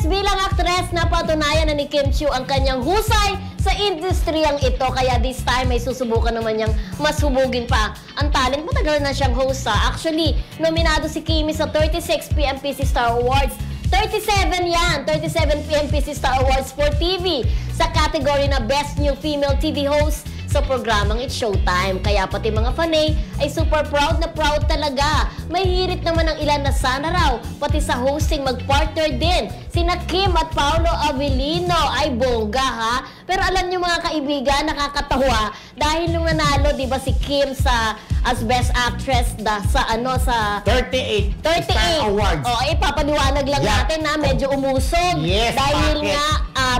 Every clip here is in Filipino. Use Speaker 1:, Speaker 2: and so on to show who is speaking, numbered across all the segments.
Speaker 1: Bilang aktres, napatunayan na ni Kim Chiu ang kanyang husay sa industriyang ito. Kaya this time ay susubukan naman niyang masubugin pa ang talent. Matagal na siyang host. Actually, nominado si Kimi sa 36 PMPC Star Awards. 37 yan, 37 PMPC Star Awards for TV sa category na Best New Female TV Host sa programang It's Showtime. Kaya pati mga fanay ay super proud na proud talaga. May hirit naman ang ilan na sana raw pati sa hosting mag-partner din sina Kim at Paolo Avellino. Ay bongga ha. Pero alam niyo mga kaibigan, nakakatawa dahil nung nanalo, 'di ba si Kim sa as Best Actress sa
Speaker 2: 38 Star Awards.
Speaker 1: Ipapaliwanag lang natin na medyo umusog.
Speaker 2: Yes,
Speaker 1: dahil nga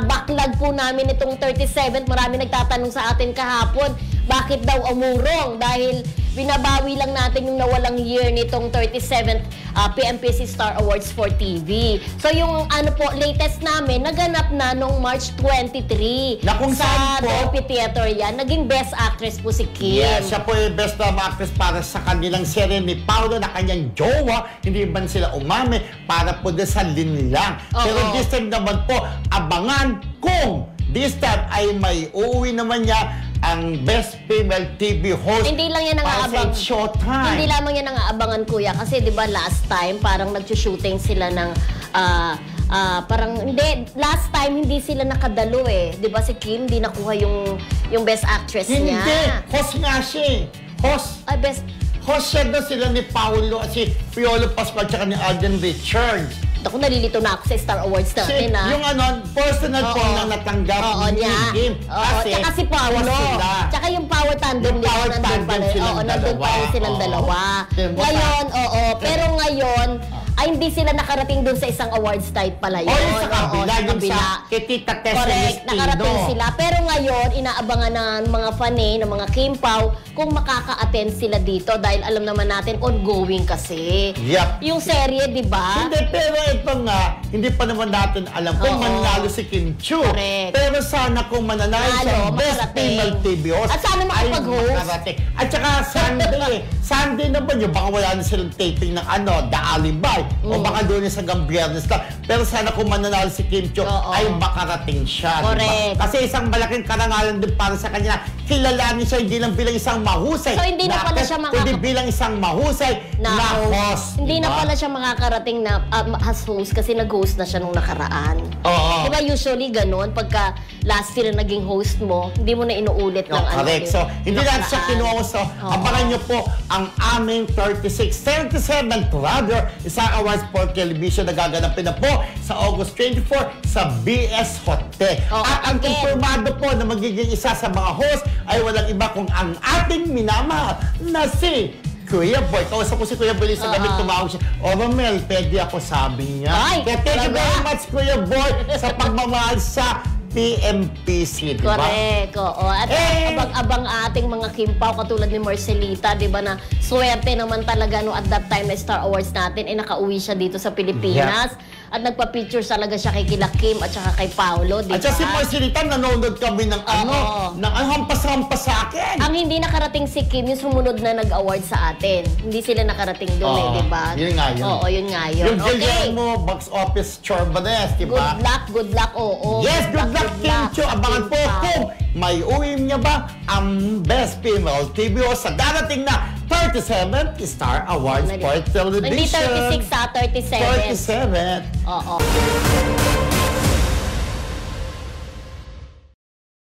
Speaker 1: backlog po namin itong 37. Marami nagtatanong sa atin kahapon, bakit daw umurong? Dahil binabawi lang natin yung nawalang year nitong 37th PMPC Star Awards for TV. So yung latest namin, naganap na nung March 23.
Speaker 2: Na kung
Speaker 1: sa
Speaker 2: saan po,
Speaker 1: Dolby Theater yan. Naging Best Actress po si Kim.
Speaker 2: Yes, siya po yung Best Actress para sa kanilang serye ni Paolo na kanyang jowa. Hindi man sila umami para po sa linlang. Pero this time naman po, abangan kung this time ay may uuwi naman niya ang Best Female TV Host.
Speaker 1: Hindi lang yan ang aabangan.
Speaker 2: Showtime.
Speaker 1: Hindi lamang yan ang aabangan, kuya. Kasi di ba last time, parang nag-shooting sila ng last time hindi sila nakadalo eh. Di ba si Kim, hindi nakuha yung Best Actress niya.
Speaker 2: Hindi. Host nga siya eh. Host. Host siya na sila ni Paolo at si Piolo Pascual at ni Alden Richards.
Speaker 1: Ako, nalilito na ako sa Star Awards natin,
Speaker 2: Yung personal po na natanggap ni Kim.
Speaker 1: Tsaka si Paolo. Tsaka yung Power Tandem nila, nandun pa rin silang dalawa. Ngayon, pero ngayon, ay hindi sila nakarating dun sa isang awards type pala yun.
Speaker 2: Sa kabila, yung sa kay Tita Tessa
Speaker 1: Correct, nakarating sila. Pero ngayon, inaabangan ng mga fanay, ng mga Kim Pao, kung makaka-attend sila dito dahil alam naman natin, ongoing kasi.
Speaker 2: Yep.
Speaker 1: Yung serye, di ba?
Speaker 2: Hindi, pero ito nga, hindi pa naman natin alam kung mananalo si Kim Chiu.
Speaker 1: Correct.
Speaker 2: Pero sana kung mananalo siya Best Female TV Host,
Speaker 1: at sana makapag-host.
Speaker 2: At saka Sunday naman yun, baka wala na silang taping ng The Alibay. O baka doon sa Gambiernes lang. Pero sana kung mananalo si Kim Chiu, ay makarating siya.
Speaker 1: Correct.
Speaker 2: Diba? Kasi isang malaking karangalan din para sa kanya. Kilalanin siya hindi lang bilang isang mahusay.
Speaker 1: So hindi na pala siya
Speaker 2: kundi bilang isang mahusay na host.
Speaker 1: Hindi na pala siya makakarating na as host kasi nag-host na siya nung nakaraan.
Speaker 2: Oo.
Speaker 1: Diba usually ganun, pagka last year na naging host mo, hindi mo na inuulit ng
Speaker 2: correct. So, hindi natin siya kinuha. So, abangan nyo po ang aming 37th rather, isang awards for television na gaganapin na po sa August 24 sa BS Hotel. At ang informado po na magiging isa sa mga host ay walang iba kung ang ating minamahal na si Kuya Boy. Kausap ko si Kuya Boy sa gabi, tumawag siya. Romel, pwede ako, sabi niya. Kaya thank you very much, Kuya Boy, sa pagmamahal sa PMPC, diba?
Speaker 1: Correct, oo. At abang-abang ating mga Kim Pao, katulad ni Marcelita, diba, na swerte naman talaga no at that time na Star Awards natin, nakauwi siya dito sa Pilipinas. At nagpa-picture talaga siya kay kila Kim at saka kay Paolo, diba?
Speaker 2: At saka si Marcelita, nanonood kami ng hampas-hampas sa akin.
Speaker 1: Ang hindi nakarating si Kim, yung sumunod na nag-award sa atin. Hindi sila nakarating doon diba?
Speaker 2: Yun nga yun.
Speaker 1: Oo, yun nga yun.
Speaker 2: Yung Guillermo box office Chorbanes, diba?
Speaker 1: Good luck, oo.
Speaker 2: Yes, good luck, Kim Chiu. Abangan po kung may uwi niya ba ang Best Female TV Host sa darating na 37th Star Awards for Television.
Speaker 1: Hindi 36 37.
Speaker 2: 37.
Speaker 1: Oo.